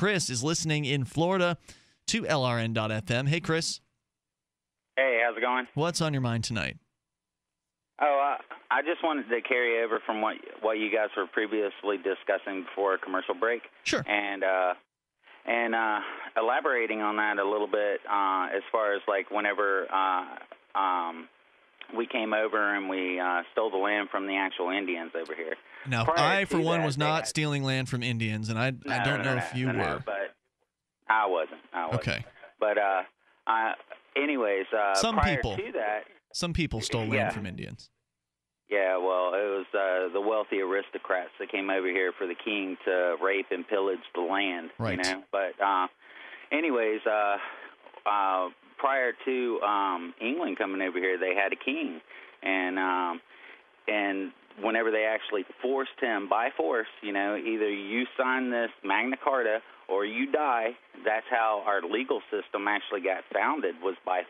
Chris is listening in Florida to LRN.FM. Hey, Chris. Hey, how's it going? What's on your mind tonight? Oh, I just wanted to carry over from what you guys were previously discussing before a commercial break. Sure. And elaborating on that a little bit, as far as like whenever we came over and we stole the land from the actual Indians over here. Now, I, for one, was not stealing land from Indians, and I don't know if you were. But I wasn't. Okay. But anyways, some prior people to that, some people stole land from Indians. Yeah, well, it was the wealthy aristocrats that came over here for the king to rape and pillage the land. Right. You know? But anyways, prior to England coming over here, they had a king, and whenever they actually forced him by force, you know, either you sign this Magna Carta or you die. That's how our legal system actually got founded, was by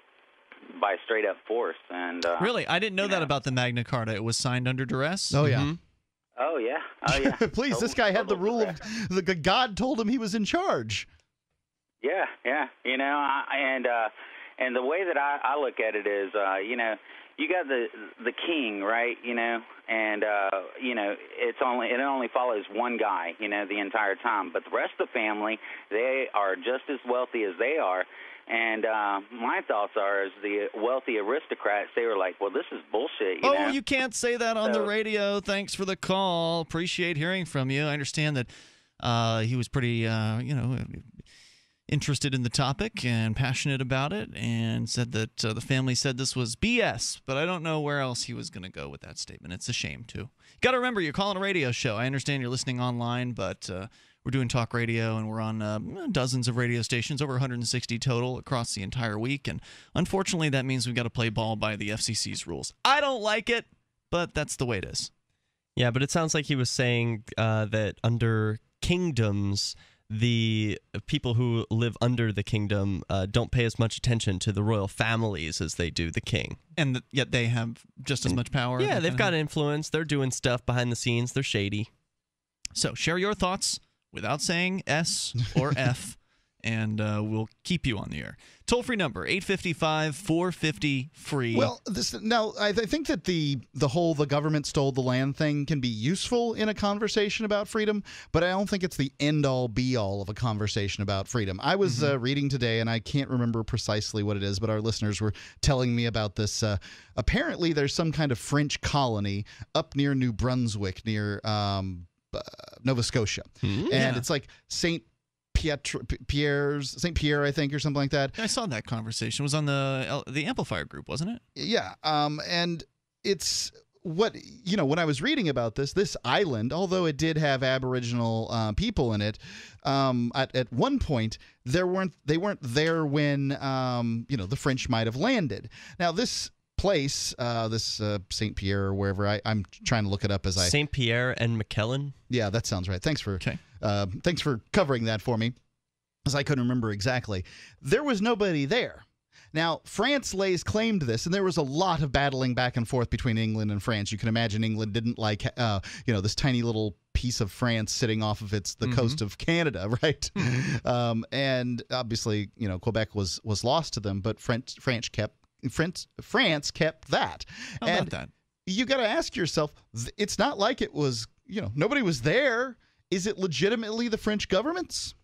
straight up force. And really, I didn't know that about the Magna Carta. It was signed under duress. Oh yeah. Mm-hmm. Oh yeah. Oh yeah. Please, this guy had the rule of God told him he was in charge. Yeah, yeah. You know, and the way that I look at it is, you know, you got the king, right? You know, and you know, it only follows one guy, you know, the entire time. But the rest of the family, they are just as wealthy as they are. And my thoughts are, as the wealthy aristocrats, they were like, well, this is bullshit, you know? You can't say that on the radio. Thanks for the call. Appreciate hearing from you. I understand that he was pretty, you know, interested in the topic and passionate about it, and said that the family said this was BS, but I don't know where else he was going to go with that statement. It's a shame, too. Got to remember, you're calling a radio show. I understand you're listening online, but we're doing talk radio, and we're on dozens of radio stations, over 160 total across the entire week, and unfortunately that means we've got to play ball by the FCC's rules. I don't like it, but that's the way it is. Yeah, but it sounds like he was saying that under kingdoms, the people who live under the kingdom don't pay as much attention to the royal families as they do the king. And yet they have just as much power. Yeah, they've got influence. They're doing stuff behind the scenes. They're shady. So share your thoughts without saying S or F, and we'll keep you on the air. Toll-free number, 855-450-FREE. Well, I think that the government stole the land thing can be useful in a conversation about freedom, but I don't think it's the end-all, be-all of a conversation about freedom. I was reading today, and I can't remember precisely what it is, but our listeners were telling me about this. Apparently, there's some kind of French colony up near New Brunswick, near Nova Scotia, and it's like St. Pierre, I think, or something like that. I saw that conversation. It was on the Amplifier group, wasn't it? Yeah, and it's what, you know, when I was reading about this island, although it did have Aboriginal people in it, at one point they weren't there when you know, the French might have landed. Now this place, this St. Pierre or wherever, I'm trying to look it up as I... St. Pierre and McKellen? Yeah, that sounds right. Thanks for covering that for me, as I couldn't remember exactly. There was nobody there. Now, France lays claim to this, and there was a lot of battling back and forth between England and France. You can imagine England didn't like, you know, this tiny little piece of France sitting off of the coast of Canada, right? And obviously, you know, Quebec was lost to them, but France kept that. How about that? You got to ask yourself, it's not like it was, you know, nobody was there. Is it legitimately the French government's?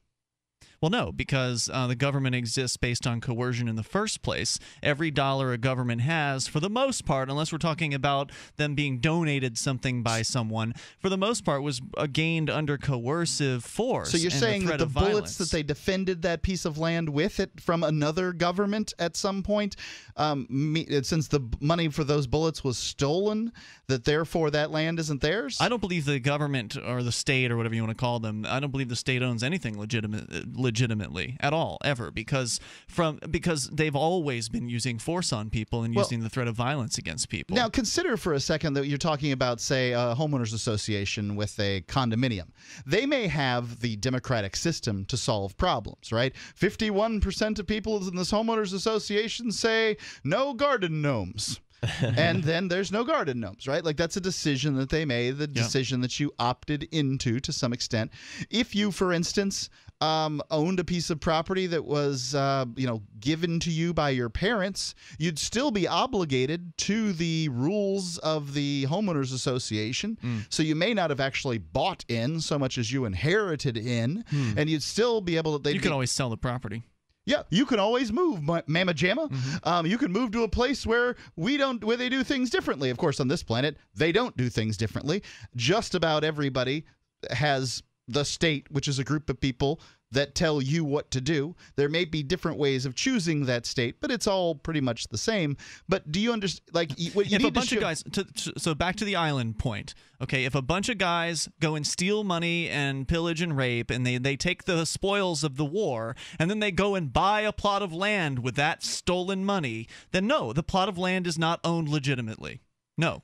Well, no, because the government exists based on coercion in the first place. Every dollar a government has, for the most part, unless we're talking about them being donated something by someone, for the most part was gained under coercive force. So you're saying that the bullets that they defended that piece of land with it from another government at some point, since the money for those bullets was stolen, that therefore that land isn't theirs? I don't believe the government or the state or whatever you want to call them, I don't believe the state owns anything legitimately at all, ever, because they've always been using force on people and using the threat of violence against people. Now consider for a second that you're talking about, say, a homeowners association with a condominium. They may have the democratic system to solve problems, right? 51% of people in this homeowners association say no garden gnomes. And then there's no garden gnomes, right? Like, that's a decision that they made, the decision that you opted into to some extent. If you, for instance, owned a piece of property that was, given to you by your parents, you'd still be obligated to the rules of the homeowners association. So you may not have actually bought in so much as you inherited in, and you'd still be able to. You can always sell the property. Yeah, you can always move, Mama Jamma. You can move to a place where where they do things differently. Of course, on this planet, they don't do things differently. Just about everybody has the state, which is a group of people that tell you what to do. There may be different ways of choosing that state, but it's all pretty much the same. But do you understand? Like, what you if need a bunch to of guys, so back to the island point. Okay, if a bunch of guys go and steal money and pillage and rape, and they take the spoils of the war, and then they go and buy a plot of land with that stolen money, then no, the plot of land is not owned legitimately. No.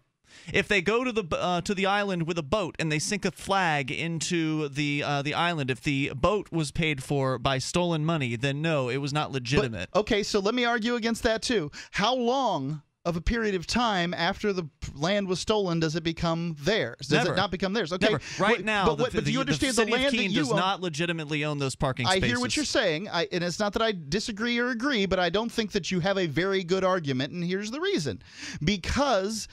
If they go to the island with a boat and they sink a flag into the island, if the boat was paid for by stolen money, then no, it was not legitimate. But, okay, so let me argue against that too. How long of a period of time after the land was stolen does it become theirs? Does it not become theirs? Okay, never. Right now, but do you understand the city land of Keene that you does own? not legitimately own those parking spaces. I hear what you're saying, and it's not that I disagree or agree, but I don't think that you have a very good argument, and here's the reason. Because,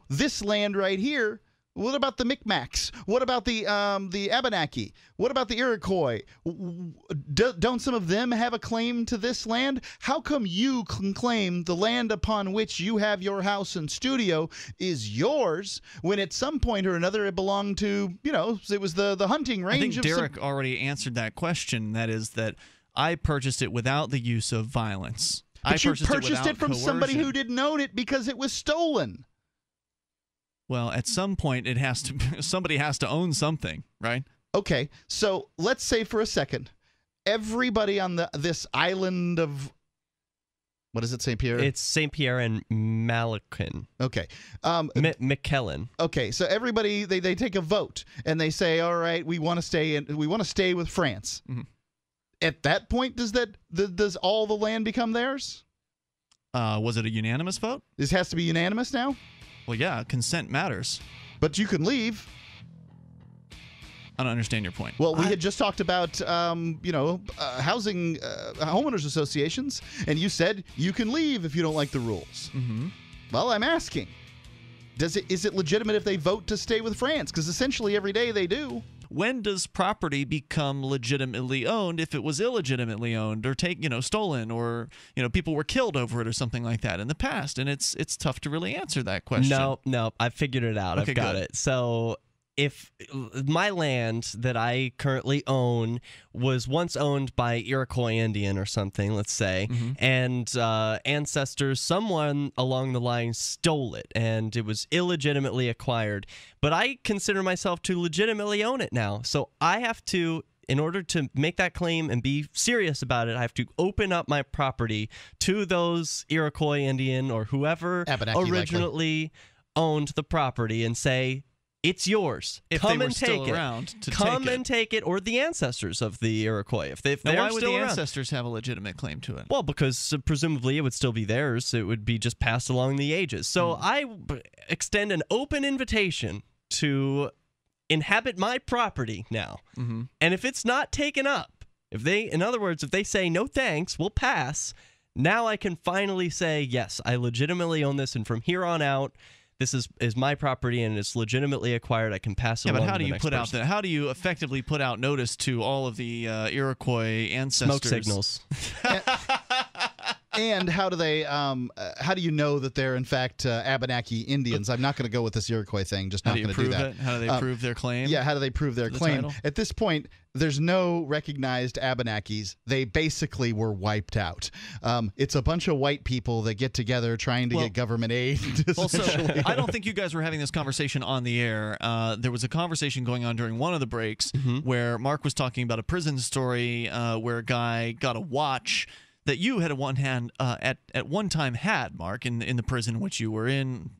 this land right here, what about the Micmacs? What about the Abenaki? What about the Iroquois? Don't some of them have a claim to this land? How come you can claim the land upon which you have your house and studio is yours when at some point or another it belonged to, it was the hunting range? I think Derek already answered that question. That is that I purchased it without the use of violence. But you purchased it from coercion. somebody who didn't own it because it was stolen. Well, at some point, somebody has to own something, right? Okay, so let's say for a second, everybody on this island of, what is it, St. Pierre? It's St. Pierre and Malacan. Okay. McKellen. Okay, so everybody they take a vote and they say, all right, we want to stay with France. At that point, does all the land become theirs? Was it a unanimous vote? This has to be unanimous now? Well, yeah, consent matters. But you can leave. I don't understand your point. Well, we had just talked about, housing homeowners associations, and you said you can leave if you don't like the rules. Well, I'm asking, is it legitimate if they vote to stay with France? Because essentially every day they do. When does property become legitimately owned if it was illegitimately owned or stolen, or people were killed over it or something like that in the past? And it's tough to really answer that question. No, I figured it out. Okay, I've got it. So if my land that I currently own was once owned by Iroquois Indian or something, let's say, and ancestors, someone along the line stole it and it was illegitimately acquired, but I consider myself to legitimately own it now. So I have to, in order to make that claim and be serious about it, I have to open up my property to those Iroquois Indian or whoever Abenaki, originally owned the property and say, it's yours. If Come they were and still take around it. to Come take and take it, or the ancestors of the Iroquois. If Now, they're why would still the around. ancestors have a legitimate claim to it? Well, because presumably it would still be theirs. It would be just passed along the ages. So I extend an open invitation to inhabit my property now. And if it's not taken up, in other words, if they say no thanks, we'll pass, now I can finally say, yes, I legitimately own this, and from here on out, this is my property and it's legitimately acquired. I can pass it along. Yeah, but how to do the you next put out person. that? How do you effectively put out notice to all of the Iroquois ancestors? Smoke signals. And how do you know that they're in fact Abenaki Indians? I'm not going to go with this Iroquois thing. Just How not do you going to do prove that. it? How do they prove their claim? Yeah, how do they prove their The claim? title? At this point, there's no recognized Abenakis. They basically were wiped out. It's a bunch of white people that get together trying to get government aid. Well, so I don't think you guys were having this conversation on the air. There was a conversation going on during one of the breaks where Mark was talking about a prison story where a guy got a watch that you had at one time had, Mark, in the prison in which you were in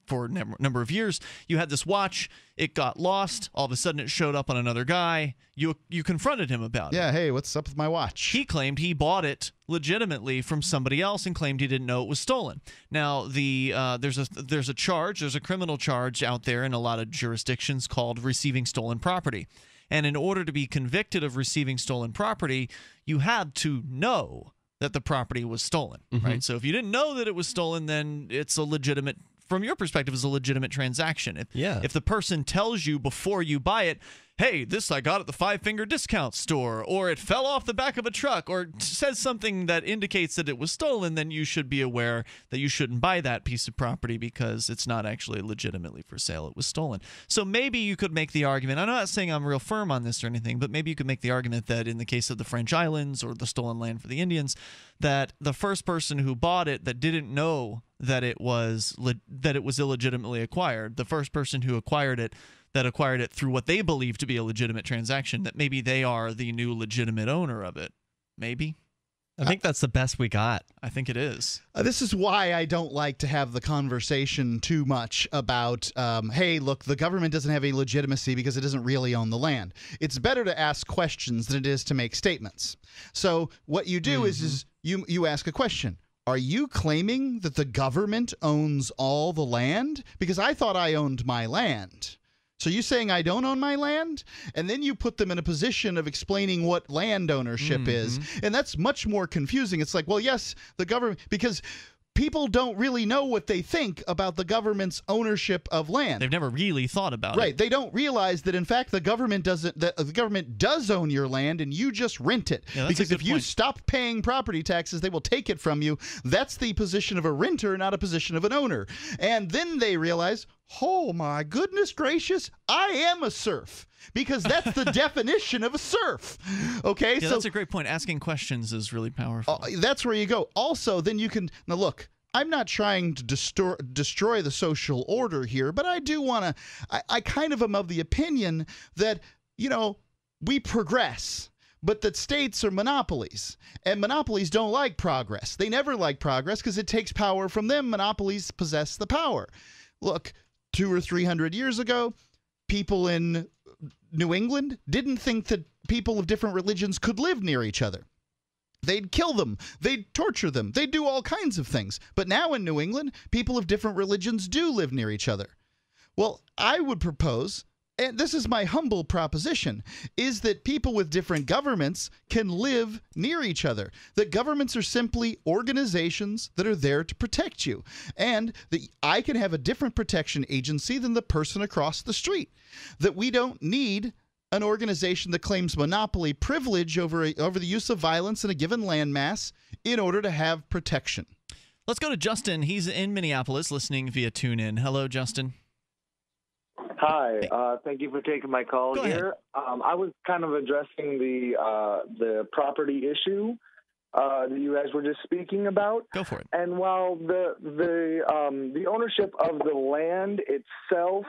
for a number of years. You had this watch. It got lost. All of a sudden, it showed up on another guy. You confronted him about it. Yeah, hey, what's up with my watch? He claimed he bought it legitimately from somebody else and claimed he didn't know it was stolen. Now, there's a criminal charge out there in a lot of jurisdictions called receiving stolen property. And in order to be convicted of receiving stolen property, you had to know that the property was stolen, right? So if you didn't know that it was stolen, then it's a legitimate, from your perspective, is a legitimate transaction. If the person tells you before you buy it, hey, this I got at the Five Finger Discount Store, or it fell off the back of a truck, or says something that indicates that it was stolen, then you should be aware that you shouldn't buy that piece of property because it's not actually legitimately for sale. It was stolen. So maybe you could make the argument, I'm not saying I'm real firm on this or anything, but maybe you could make the argument that in the case of the French Islands or the stolen land for the Indians, that the first person who bought it that didn't know that it was illegitimately acquired, the first person who acquired it through what they believe to be a legitimate transaction, that maybe they are the new legitimate owner of it. Maybe. I think that's the best we got. I think it is. This is why I don't like to have the conversation too much about, hey, look, the government doesn't have any legitimacy because it doesn't really own the land. It's better to ask questions than it is to make statements. So what you do is you ask a question. Are you claiming that the government owns all the land? Because I thought I owned my land. So you saying I don't own my land? And then you put them in a position of explaining what land ownership is. And that's much more confusing. It's like, well, yes, the government, because people don't really know what they think about the government's ownership of land. They've never really thought about it. Right. They don't realize that, in fact, the government does own your land and you just rent it. Yeah, because if you stop paying property taxes, they will take it from you. That's the position of a renter, not a position of an owner. And then they realize, oh, my goodness gracious, I am a serf. Because that's the definition of a serf. Okay, yeah, that's a great point. Asking questions is really powerful. That's where you go. Also, then you can now look. I'm not trying to destroy the social order here, but I do want to. I kind of am of the opinion that we progress, but that states are monopolies, and monopolies don't like progress. They never like progress because it takes power from them. Monopolies possess the power. Look, 200 or 300 years ago, people in New England didn't think that people of different religions could live near each other. They'd kill them. They'd torture them. They'd do all kinds of things. But now in New England, people of different religions do live near each other. Well, I would propose, and this is my humble proposition, is that people with different governments can live near each other. That governments are simply organizations that are there to protect you. And that I can have a different protection agency than the person across the street. That we don't need an organization that claims monopoly privilege over the use of violence in a given landmass in order to have protection. Let's go to Justin. He's in Minneapolis listening via TuneIn. Hello, Justin. Hi, thank you for taking my call here. I was kind of addressing the property issue that you guys were just speaking about. Go for it. And while the ownership of the land itself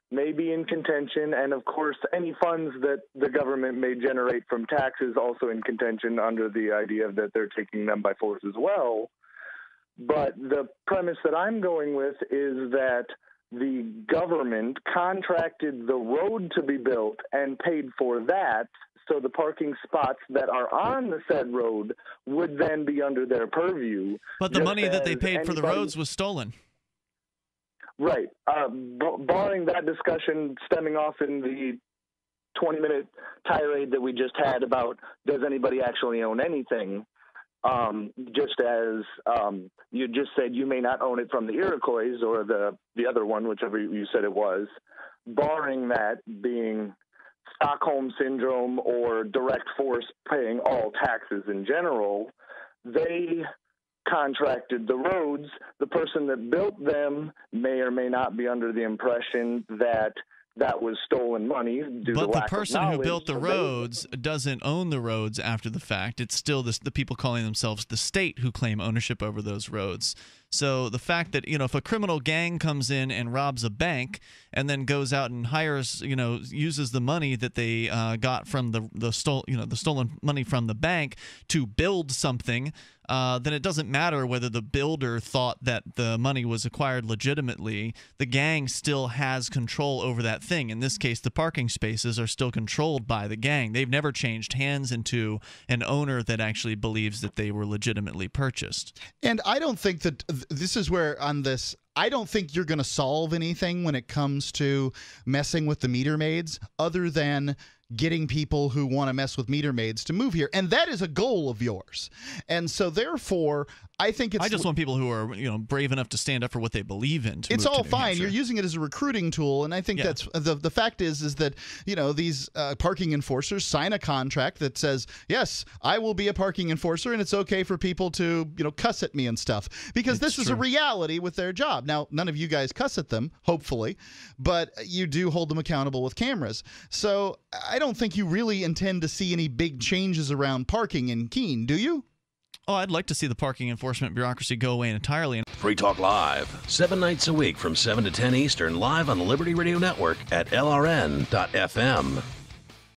may be in contention, and of course any funds that the government may generate from taxes also in contention under the idea that they're taking them by force as well. But the premise that I'm going with is that the government contracted the road to be built and paid for that, so the parking spots that are on the said road would then be under their purview. But the money that they paid for the roads was stolen. Right. Barring that discussion stemming off in the 20-minute tirade that we just had about does anybody actually own anything, just as you just said you may not own it from the Iroquois or the other one, whichever you said it was, barring that being Stockholm Syndrome or direct force paying all taxes in general, they contracted the roads. The person that built them may or may not be under the impression that that was stolen money due to lack of knowledge. But the person who built the roads doesn't own the roads after the fact. It's still the people calling themselves the state who claim ownership over those roads. So the fact that, if a criminal gang comes in and robs a bank and then goes out and hires, uses the money that they got from the stolen money from the bank to build something, then it doesn't matter whether the builder thought that the money was acquired legitimately. The gang still has control over that thing. In this case, the parking spaces are still controlled by the gang. They've never changed hands into an owner that actually believes that they were legitimately purchased. And I don't think that this is where on this, I don't think you're going to solve anything when it comes to messing with the meter maids other than getting people who want to mess with meter maids to move here. And that is a goal of yours. And so therefore, I think it's... I just want people who are, brave enough to stand up for what they believe in. It's all fine. You're using it as a recruiting tool, and I think that's the fact is that these parking enforcers sign a contract that says, yes, I will be a parking enforcer, and it's okay for people to cuss at me and stuff, because this is a reality with their job. Now, none of you guys cuss at them, hopefully, but you do hold them accountable with cameras. So I don't think you really intend to see any big changes around parking in Keene, do you? Oh, I'd like to see the parking enforcement bureaucracy go away entirely. Free Talk Live, 7 nights a week from 7 to 10 Eastern, live on the Liberty Radio Network at LRN.FM.